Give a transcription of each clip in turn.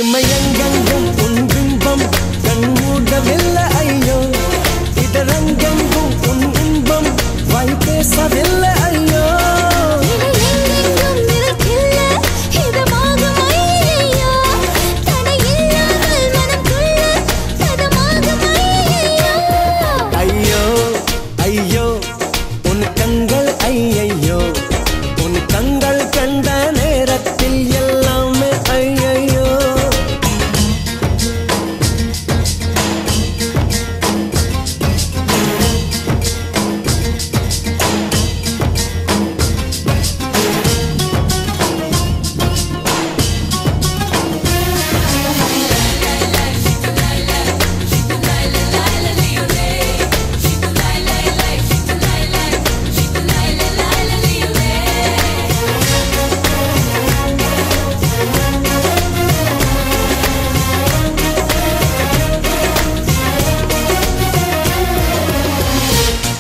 இமையங்கெங்கும் உன் பிம்பம் கண்மூடவில்லை ஐயோ இதரங்கெங்கும் உன் இன்பம் வாய் பேசவில்லை ஐயோ ஐயோ ஐயோ உன் கண்கள் ஐயையோ உன் கண்கள் கண்ட நேரத்தில் எல்லாமே ஐயையோ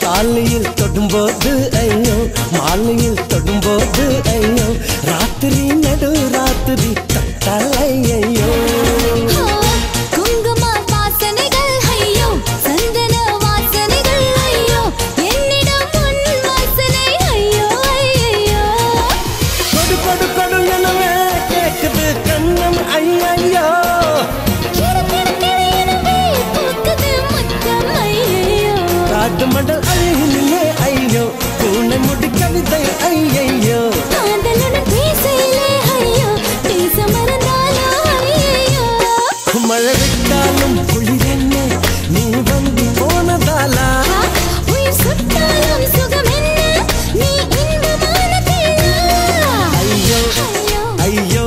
காலையில் தொடும்போது ஐயோ மாலையில் தொடும்போது ஐயோ ராத்திரி நடு ராத்திரி தட்டால் ஐயோ குங்கும வாசனைகள் ஐயோ சந்தன வாசனைகள் ஐயோ என்னிடம் உன் வாசனை ஐயோ ஐயோ கொடு கொடு கொடு எனவே கேக்குது கண்ணம் ஐயோ காட்டு மடல் அழகிலே ஐயோ பூனை முடி கவிதை ஐயோ காதலுடன் பேசையிலே ஐயோ பேச மறந்தாலோ ஐயோ மழை விட்டாலும் குளிரென்ன நீ வந்து போனதாலா உயிர் சுட்டாலும் சுகம் என்ன நீ இன்பமான பிள்ளா ஐயோ ஐயோ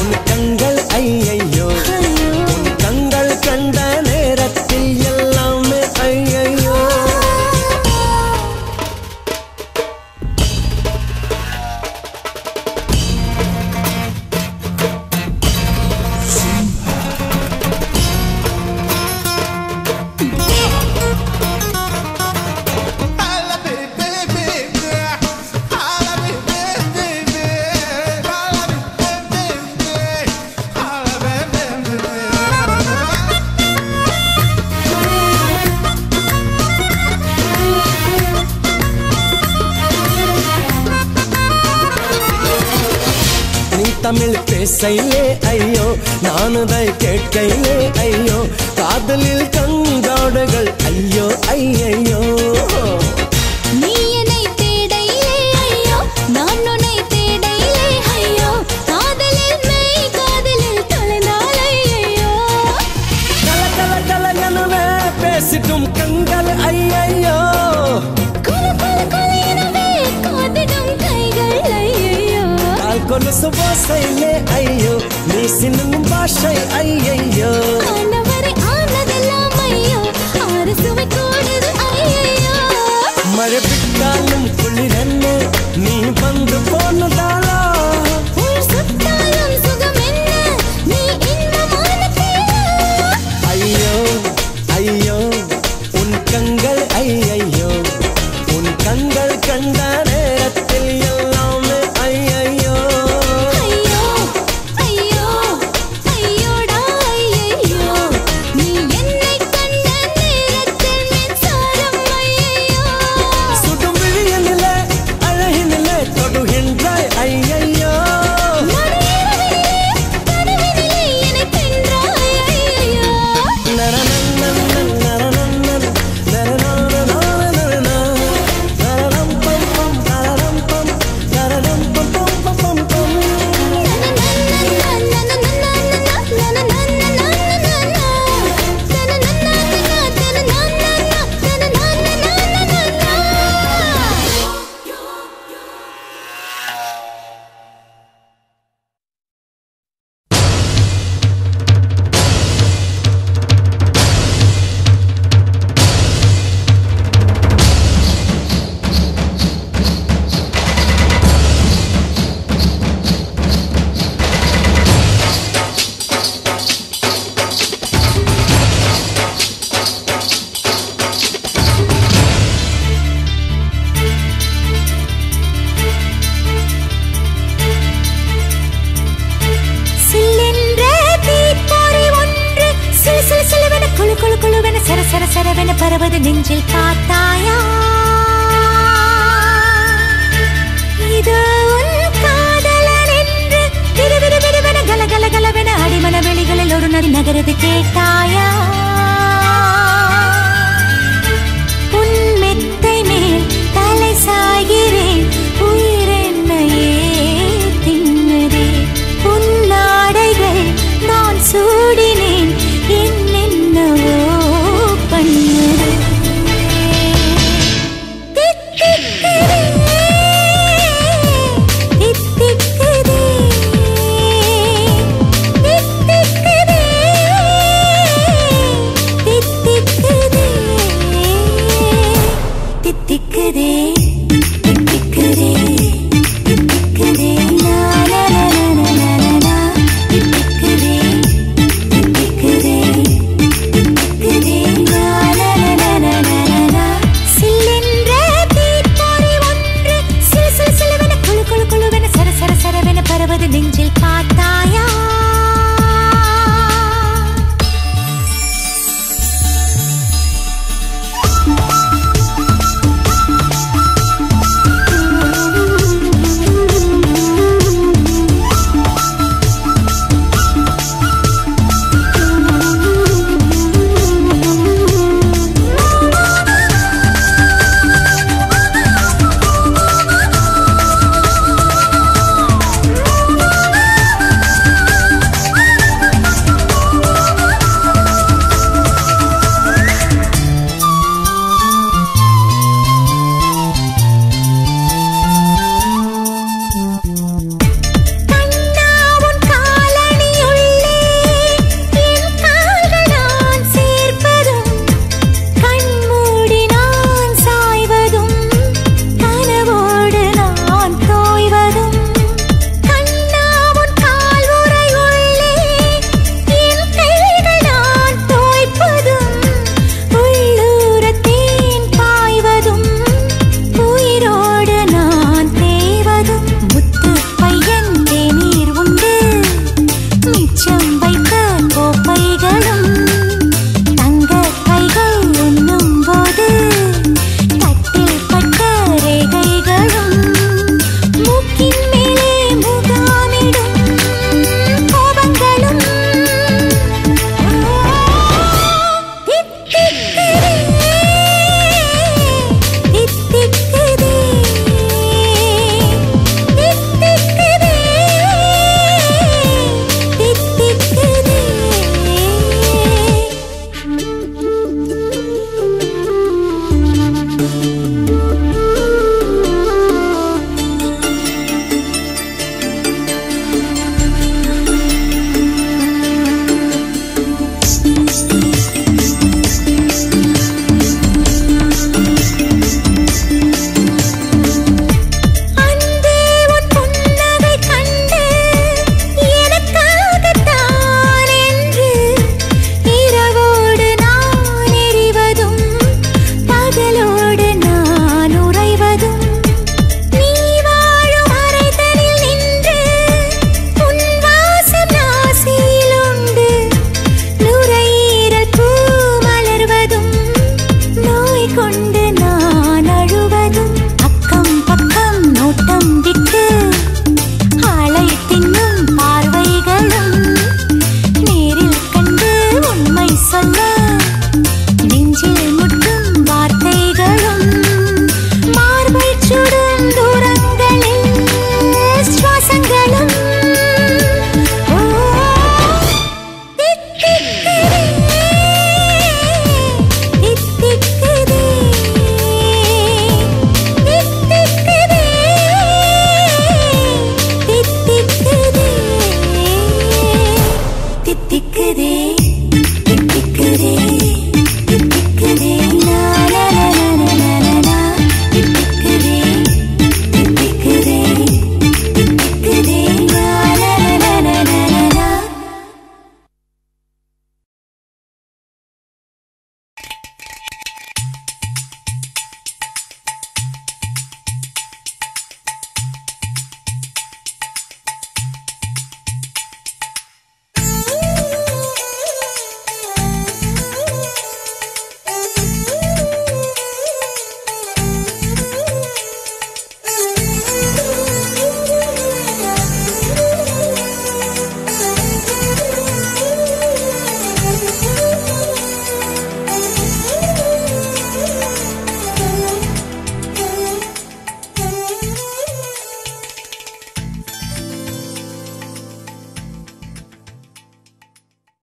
உன் கண்கள் ஐயையோ உன் கண்கள் கண்ட நேரத்தில் எல்லாமே ஐயையோ நீ தமிழ் பேசையிலே ஐயோ நானுதை கேட்கையிலே ஐயோ காதலில் கண்காடுகள் ஐயோ ஐயையோ நீ என்னை தேடையிலே ஐயோ நான் உன்னை தேடையிலே ஐயோ காதலில் மெய் காதலில் தொலைந்தால் ஐயோ கல கல கல எனவே பேசிட்டும் கண்கள் ஐயையோ குல குல குல எனவே காதிடும் கைகள் ஐயோ கால் கொலுசு ஓசையிலே ஐயோ நீ சின்னும் பாஷை ஐயையோ ஆனவரை ஆனதெல்லாம் ஐயோ ஆறு சுவை கூடுது ஐயோ மழை விட்டாலும் குளிரென்ன நீ வந்து போனதாலா உயிர் சுட்டாலும் சுகம் என்ன நீ இன்பமான பிள்ளா ஐயோ ஐயோ உன் கண்கள் ஐயையோ உன் கண்கள் கண்ட நேரத்தில் எல்லாமே ஐயையோ ஐயோ ஐயோ ஐயோடா ஐயோ நீ என்னை கண்ட நேரத்தில் மின்சாரம் ஐயோ சுடும் விழியினிலே அழகினிலே தொடுகின்றாய் ஐயோ சரவென பரவது நெஞ்சில் பார்த்தாயா இது உன் காதலன் என்று விறுவிறுவிறுவென கலகலகலவென அடிமன வெளிகளில் ஒரு நதி நகரது கேட்டாயா உன் மெத்தை மேல் தலை சாய்கிறேன் உயிரென்னையே தின்னதே உன் நாடைகள் நான் சூடினேன் என்னென்னவோ பண்ணதே நெஞ்சில் பார்த்தாயா